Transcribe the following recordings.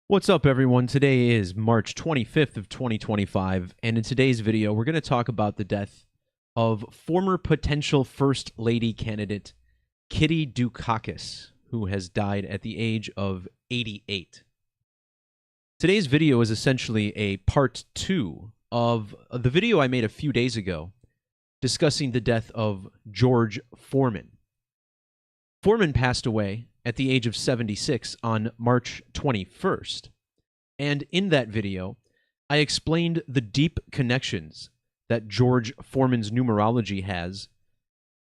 What's up, everyone? Today is March 25th of 2025, and in today's video, we're going to talk about the death of former potential First Lady candidate Kitty Dukakis, who has died at the age of 88. Today's video is essentially a part 2 of the video I made a few days ago discussing the death of George Foreman. Foreman passed away at the age of 76 on March 21st. And in that video, I explained the deep connections that George Foreman's numerology has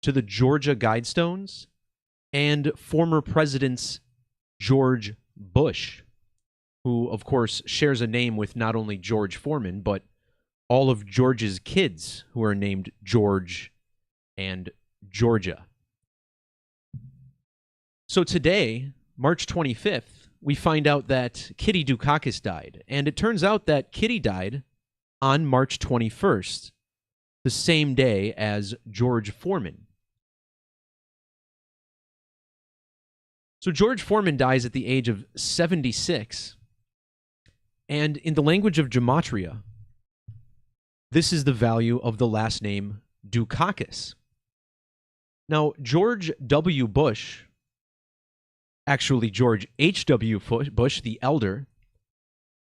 to the Georgia Guidestones and former presidents George Bush, who, of course, shares a name with not only George Foreman, but all of George's kids who are named George and Georgia. So today, March 25th, we find out that Kitty Dukakis died, and it turns out that Kitty died on March 21st, the same day as George Foreman. So George Foreman dies at the age of 76, and in the language of Gematria, this is the value of the last name Dukakis. Now, George W. Bush, actually George H.W. Bush, the elder,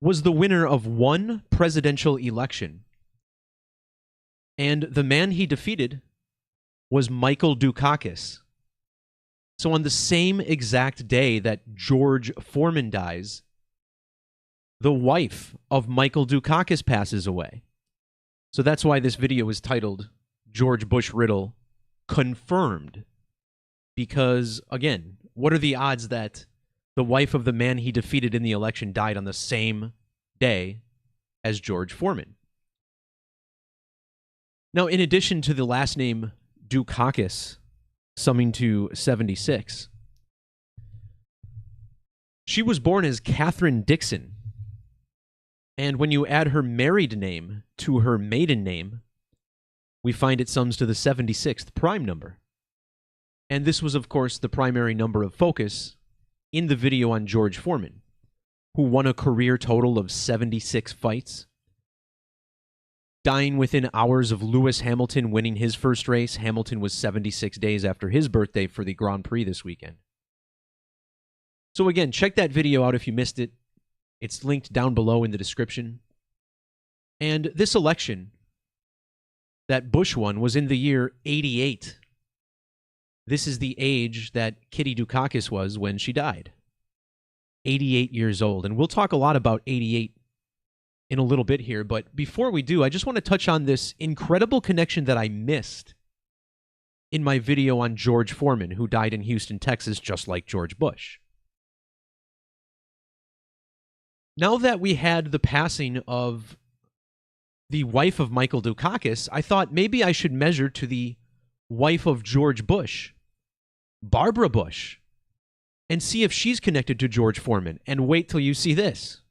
was the winner of one presidential election. And the man he defeated was Michael Dukakis. So on the same exact day that George Foreman dies, the wife of Michael Dukakis passes away. So that's why this video is titled George Bush Riddle Confirmed. Because, again, what are the odds that the wife of the man he defeated in the election died on the same day as George Foreman? Now, in addition to the last name Dukakis, summing to 76, she was born as Catherine Dixon. And when you add her married name to her maiden name, we find it sums to the 76th prime number. And this was, of course, the primary number of focus in the video on George Foreman, who won a career total of 76 fights, dying within hours of Lewis Hamilton winning his first race. Hamilton was 76 days after his birthday for the Grand Prix this weekend. So again, check that video out if you missed it. It's linked down below in the description. And this election that Bush won was in the year 88. This is the age that Kitty Dukakis was when she died. 88 years old. And we'll talk a lot about 88 in a little bit here. But before we do, I just want to touch on this incredible connection that I missed in my video on George Foreman, who died in Houston, Texas, just like George Bush. Now that we had the passing of the wife of Michael Dukakis, I thought maybe I should measure to the wife of George Bush, Barbara Bush, and see if she's connected to George Foreman. And wait till you see this.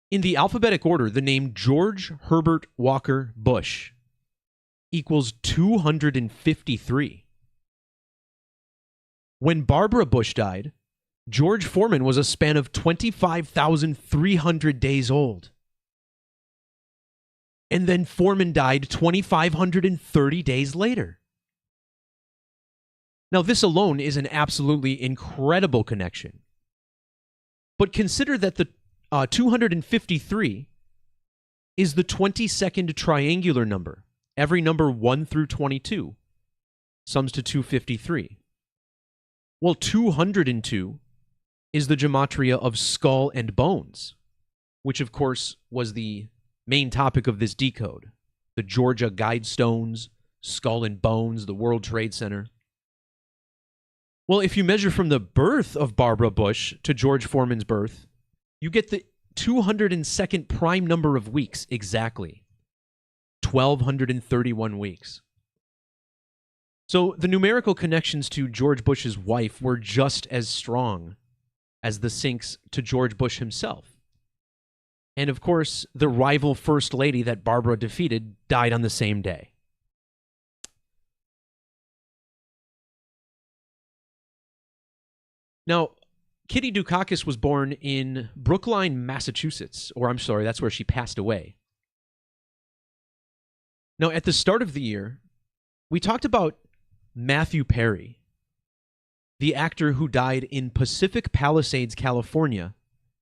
In the alphabetic order, the name George Herbert Walker Bush equals 253. When Barbara Bush died, George Foreman was a span of 25,300 days old. And then Foreman died 2,530 days later. Now, this alone is an absolutely incredible connection. But consider that the 253 is the 22nd triangular number. Every number 1 through 22 sums to 253. Well, 202 is the gematria of skull and bones, which, of course, was the main topic of this decode. The Georgia Guidestones, Skull and Bones, the World Trade Center. Well, if you measure from the birth of Barbara Bush to George Foreman's birth, you get the 202nd prime number of weeks exactly. 1,231 weeks. So the numerical connections to George Bush's wife were just as strong as the syncs to George Bush himself. And of course, the rival First Lady that Barbara defeated died on the same day. Now, Kitty Dukakis was born in Brookline, Massachusetts. Or I'm sorry, that's where she passed away. Now, at the start of the year, we talked about Matthew Perry, the actor who died in Pacific Palisades, California,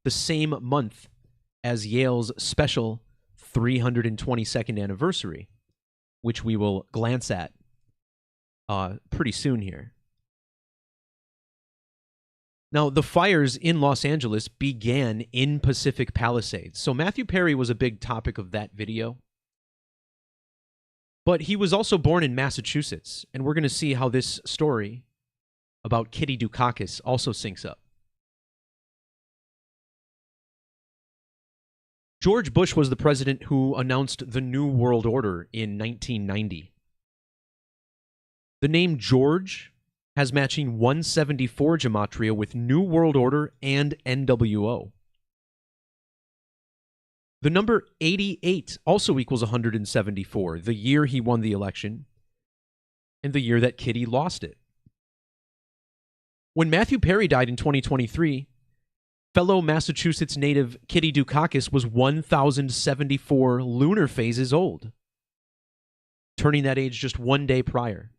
the same month as Yale's special 322nd anniversary, which we will glance at pretty soon here. Now, the fires in Los Angeles began in Pacific Palisades, so Matthew Perry was a big topic of that video. But he was also born in Massachusetts, and we're going to see how this story about Kitty Dukakis also syncs up. George Bush was the president who announced the New World Order in 1990. The name George has matching 174 Gematria with New World Order and NWO. The number 88 also equals 174, the year he won the election and the year that Kitty lost it. When Matthew Perry died in 2023, fellow Massachusetts native Kitty Dukakis was 1,074 lunar phases old, turning that age just one day prior.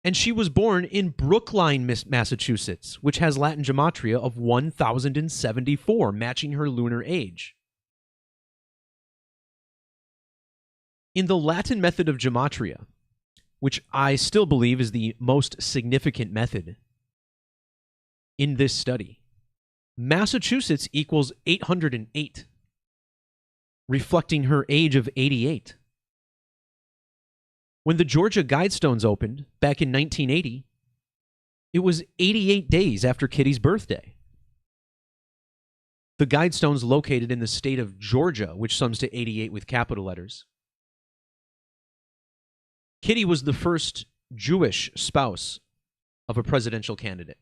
And she was born in Brookline, Massachusetts, which has Latin Gematria of 1,074, matching her lunar age. In the Latin method of Gematria, which I still believe is the most significant method in this study, Massachusetts equals 808, reflecting her age of 88. When the Georgia Guidestones opened back in 1980, it was 88 days after Kitty's birthday. The Guidestones located in the state of Georgia, which sums to 88 with capital letters. Kitty was the first Jewish spouse of a presidential candidate.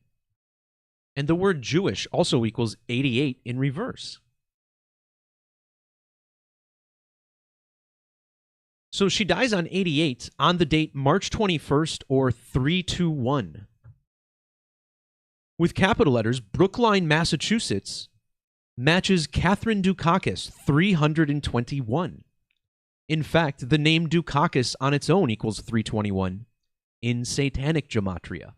And the word Jewish also equals 88 in reverse. So she dies on 88 on the date March 21st or 321. With capital letters, Brookline, Massachusetts matches Catherine Dukakis, 321. In fact, the name Dukakis on its own equals 321 in Satanic Gematria.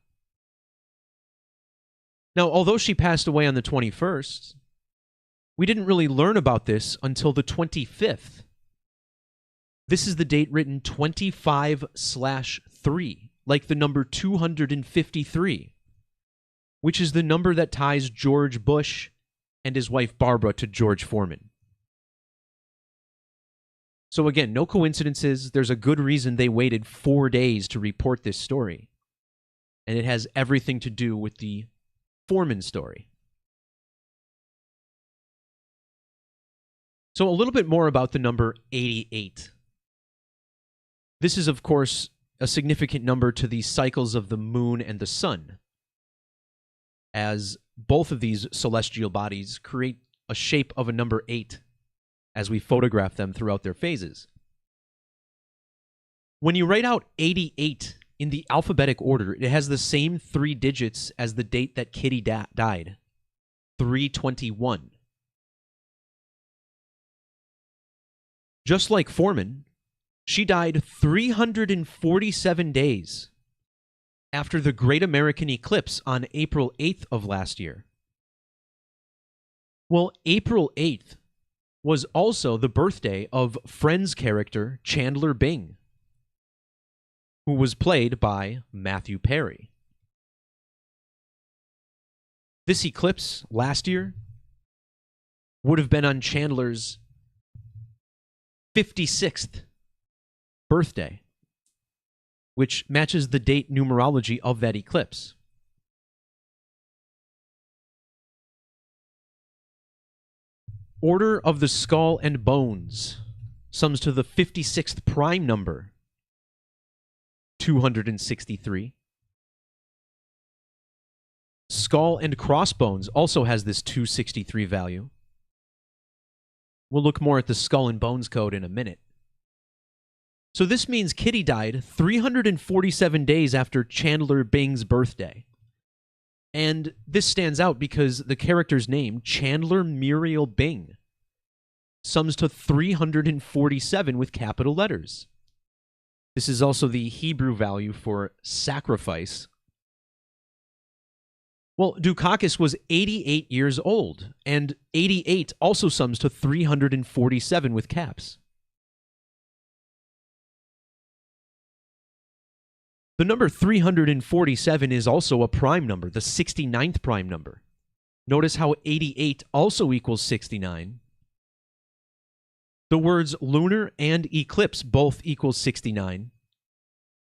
Now, although she passed away on the 21st, we didn't really learn about this until the 25th. This is the date written 25/3, like the number 253, which is the number that ties George Bush and his wife Barbara to George Foreman. So again, no coincidences. There's a good reason they waited 4 days to report this story. And it has everything to do with the Foreman story. So a little bit more about the number 88. This is, of course, a significant number to the cycles of the moon and the sun, as both of these celestial bodies create a shape of a number 8 as we photograph them throughout their phases. When you write out 88 in the alphabetic order, it has the same 3 digits as the date that Kitty died, 321. Just like Foreman, she died 347 days after the Great American Eclipse on April 8th of last year. Well, April 8th was also the birthday of Friends character Chandler Bing, who was played by Matthew Perry. This eclipse last year would have been on Chandler's 56th birthday, which matches the date numerology of that eclipse. Order of the Skull and Bones sums to the 56th prime number, 263. Skull and Crossbones also has this 263 value. We'll look more at the Skull and Bones code in a minute. So this means Kitty died 347 days after Chandler Bing's birthday. And this stands out because the character's name, Chandler Muriel Bing, sums to 347 with capital letters. This is also the Hebrew value for sacrifice. Well, Dukakis was 88 years old, and 88 also sums to 347 with caps. The number 347 is also a prime number, the 69th prime number. Notice how 88 also equals 69. The words lunar and eclipse both equal 69.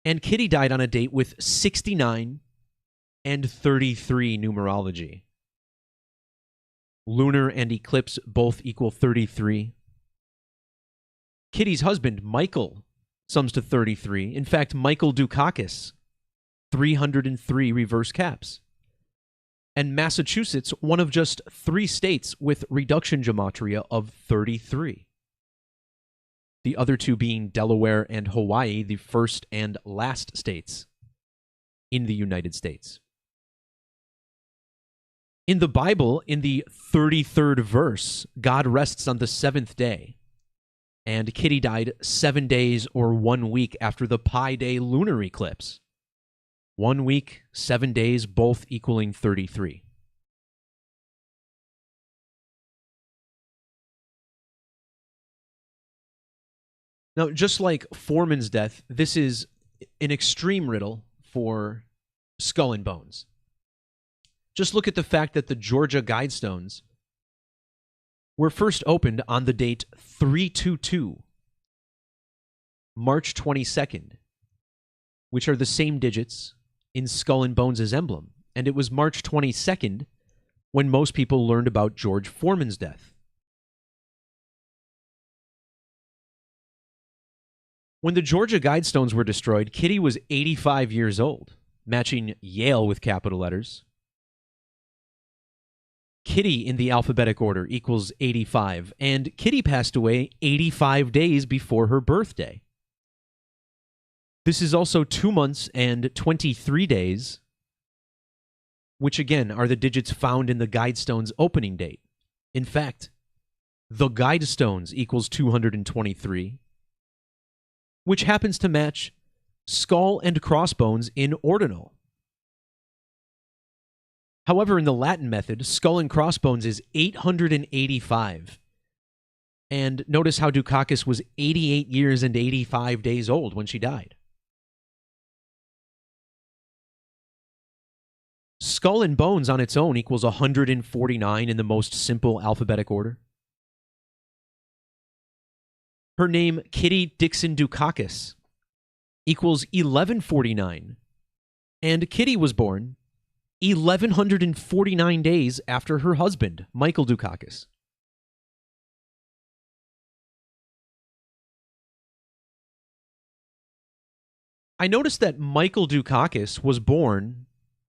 And Kitty died on a date with 69 and 33 numerology. Lunar and eclipse both equal 33. Kitty's husband, Michael, sums to 33. In fact, Michael Dukakis, 303 reverse caps. And Massachusetts, one of just 3 states with reduction gematria of 33. The other 2 being Delaware and Hawaii, the first and last states in the United States. In the Bible, in the 33rd verse, God rests on the 7th day. And Kitty died 7 days or 1 week after the Pi Day lunar eclipse. 1 week, 7 days, both equaling 33. Now, just like Foreman's death, this is an extreme riddle for Skull and Bones. Just look at the fact that the Georgia Guidestones were first opened on the date 322, March 22nd, which are the same digits in Skull and Bones' emblem. And it was March 22nd when most people learned about George Foreman's death. When the Georgia Guidestones were destroyed, Kitty was 85 years old, matching Yale with capital letters. Kitty in the alphabetic order equals 85, and Kitty passed away 85 days before her birthday. This is also 2 months and 23 days, which again are the digits found in the Guidestones opening date. In fact, the Guidestones equals 223, which happens to match skull and crossbones in ordinal. However, in the Latin method, skull and crossbones is 885. And notice how Dukakis was 88 years and 85 days old when she died. Skull and bones on its own equals 149 in the most simple alphabetic order. Her name, Kitty Dukakis, equals 1149. And Kitty was born 1,149 days after her husband, Michael Dukakis. I noticed that Michael Dukakis was born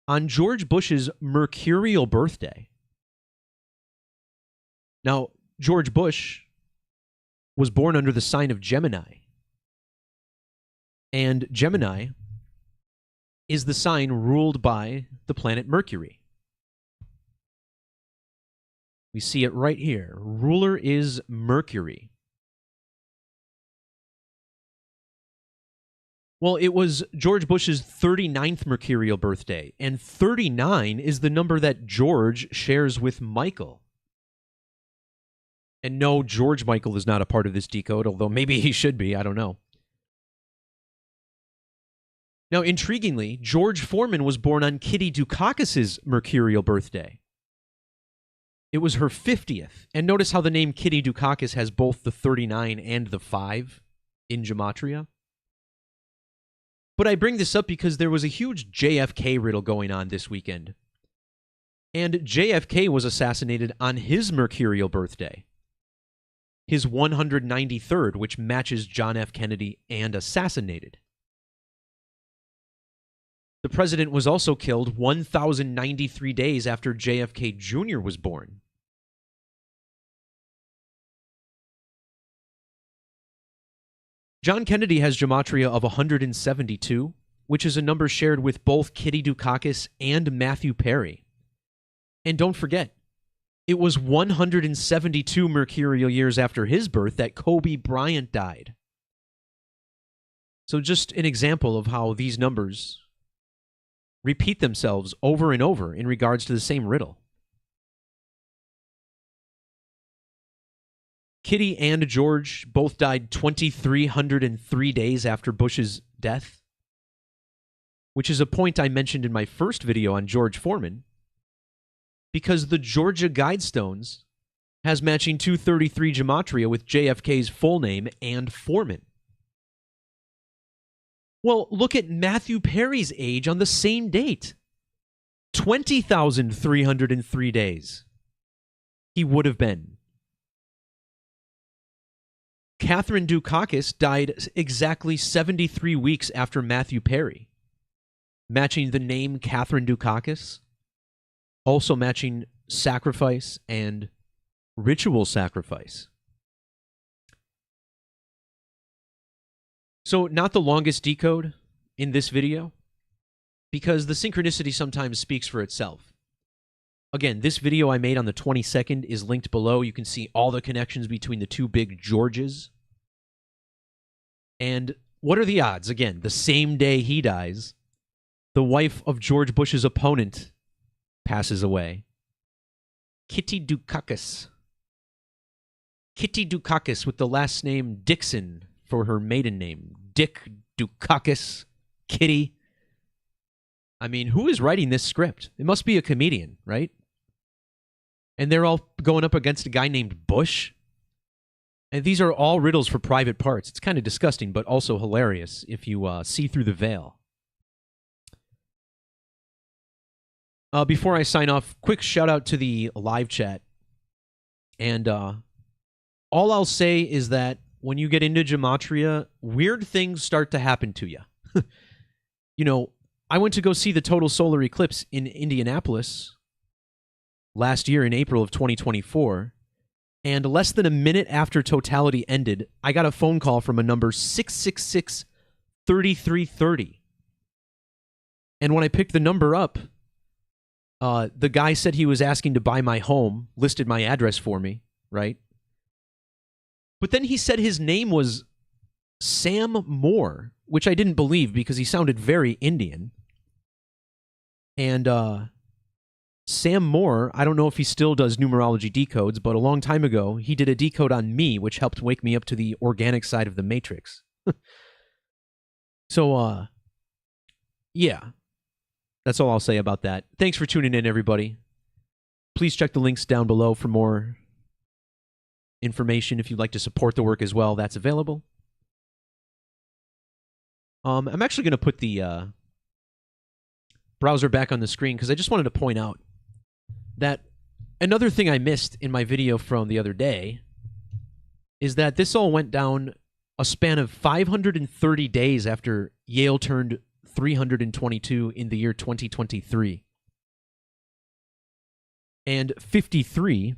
on George Bush's Mercurial birthday. Now, George Bush was born under the sign of Gemini. And Gemini is the sign ruled by the planet Mercury. We see it right here. Ruler is Mercury. Well, it was George Bush's 39th Mercurial birthday, and 39 is the number that George shares with Michael. And no, George Michael is not a part of this decode, although maybe he should be, I don't know. Now, intriguingly, George Foreman was born on Kitty Dukakis' Mercurial birthday. It was her 50th. And notice how the name Kitty Dukakis has both the 39 and the 5 in Gematria. But I bring this up because there was a huge JFK riddle going on this weekend. And JFK was assassinated on his Mercurial birthday. His 193rd, which matches John F. Kennedy and assassinated. The president was also killed 1,093 days after JFK Jr. was born. John Kennedy has Gematria of 172, which is a number shared with both Kitty Dukakis and Matthew Perry. And don't forget, it was 172 mercurial years after his birth that Kobe Bryant died. So just an example of how these numbers repeat themselves over and over in regards to the same riddle. Kitty and George both died 2,303 days after Bush's death, which is a point I mentioned in my first video on George Foreman, because the Georgia Guidestones has matching 233 Gematria with JFK's full name and Foreman. Well, look at Matthew Perry's age on the same date. 20,303 days he would have been. Catherine Dukakis died exactly 73 weeks after Matthew Perry, matching the name Catherine Dukakis, also matching sacrifice and ritual sacrifice. So not the longest decode in this video, because the synchronicity sometimes speaks for itself. Again, this video I made on the 22nd is linked below. You can see all the connections between the two big Georges. And what are the odds? Again, the same day he dies, the wife of George Bush's opponent passes away. Kitty Dukakis. Kitty Dukakis with the last name Dixon for her maiden name. Dick Dukakis. Kitty. I mean, who is writing this script? It must be a comedian, right? And they're all going up against a guy named Bush. And these are all riddles for private parts. It's kind of disgusting, but also hilarious if you see through the veil. Before I sign off, quick shout out to the live chat. And all I'll say is that when you get into Gematria, weird things start to happen to you. You know, I went to go see the total solar eclipse in Indianapolis last year in April of 2024, and less than a minute after totality ended, I got a phone call from a number 666-3330. And when I picked the number up, the guy said he was asking to buy my home, listed my address for me, right? But then he said his name was Sam Moore, which I didn't believe because he sounded very Indian. And Sam Moore, I don't know if he still does numerology decodes, but a long time ago, he did a decode on me, which helped wake me up to the organic side of the Matrix. So, yeah. That's all I'll say about that. Thanks for tuning in, everybody. Please check the links down below for more information. If you'd like to support the work as well, that's available. I'm actually going to put the browser back on the screen because I just wanted to point out that another thing I missed in my video from the other day is that this all went down a span of 530 days after Yale turned 322 in the year 2023. And 53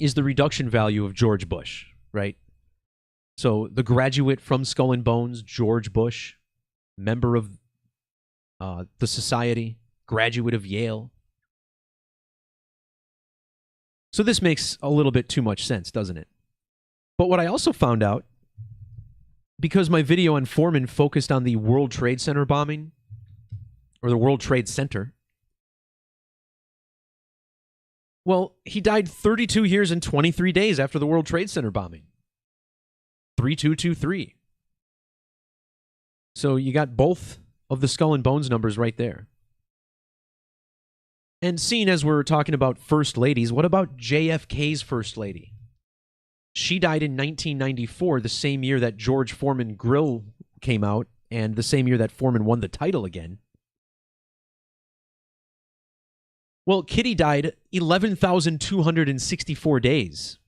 is the reduction value of George Bush, right? So the graduate from Skull and Bones, George Bush, member of the society, graduate of Yale. So this makes a little bit too much sense, doesn't it? But what I also found out, because my video on Foreman focused on the World Trade Center bombing, or the World Trade Center, well, he died 32 years and 23 days after the World Trade Center bombing. 3223. So you got both of the Skull and Bones numbers right there. And seeing as we're talking about first ladies, what about JFK's first lady? She died in 1994, the same year that George Foreman Grill came out, and the same year that Foreman won the title again. Well, Kitty died 11,264 days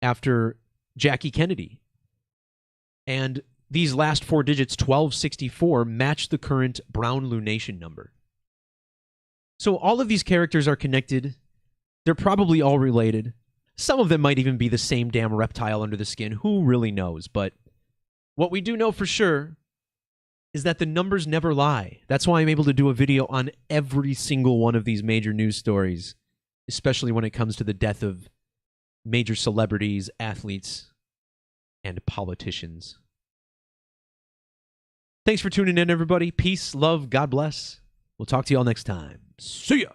after Jackie Kennedy. And these last four digits, 1264, match the current Brown lunation number. So all of these characters are connected. They're probably all related. Some of them might even be the same damn reptile under the skin. Who really knows? But what we do know for sure is that the numbers never lie. That's why I'm able to do a video on every single one of these major news stories, especially when it comes to the death of major celebrities, athletes, and politicians. Thanks for tuning in, everybody. Peace, love, God bless. We'll talk to you all next time. See ya!